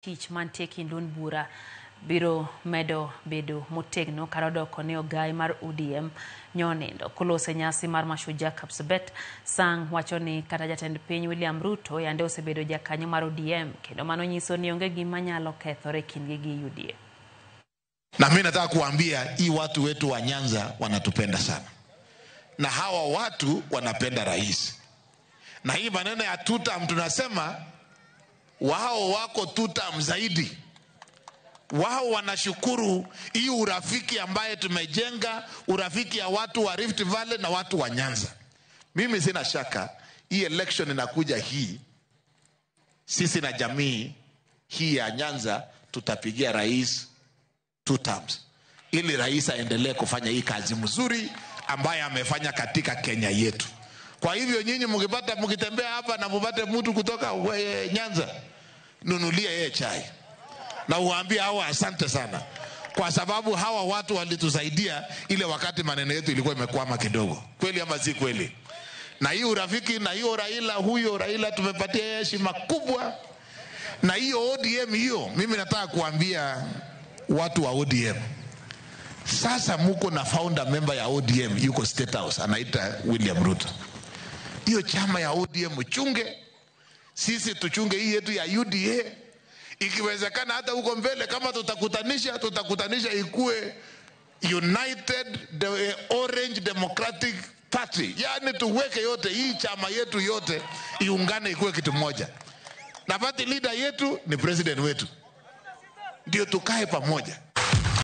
tich mantie kindun bura biro medo bedo motegno karodo koneo gai mar UDM nyonindo kolose nyasi mar Mashujaa Kapsabet sang wachoni kata jatend piny William Ruto yande osebedo jakanyo mar UDM kendo mano nyiso ni onge gima nyalo kethore kindgi gi UDM. Na mimi nataka kuambia hii watu wetu wa Nyanza wanatupenda sana. Na hawa watu wanapenda rais. Na hii maneno ya tutam tunasema wao wako tutam zaidi. Wao wanashukuru hii urafiki ambaye tumejenga, urafiki ya watu wa Rift Valley na watu wa Nyanza. Mimi sina shaka hii election inakuja hii, sisi na jamii hii ya Nyanza tutapigia rais 2 terms ili rais aendelee kufanya hii kazi mzuri ambaye amefanya katika Kenya yetu. Kwa hivyo nyinyi mkitembea hapa na mpate mtu kutoka Nyanza, nunulia yeye chai na uambie hawa asante sana, kwa sababu hawa watu walitusaidia ile wakati maneno yetu ilikuwa imekwama kidogo. Kweli ama si kweli? Na hii urafiki na hiyo huyo Raila tumepatia heshima kubwa. Na hiyo ODM hiyo, mimi nataka kuambia watu wa ODM, sasa muko na founder member ya ODM yuko State House anaita William Ruto. Hiyo chama ya ODM chunge, sisi tuchunge hii yetu ya UDA. Ikiwezekana hata huko mbele kama tutakutanisha ikue United Orange Democratic Party. Yani tuweke yote hii chama yetu yote iungane ikue kitu moja. Na party leader yetu ni president wetu. Ndio tukae pamoja.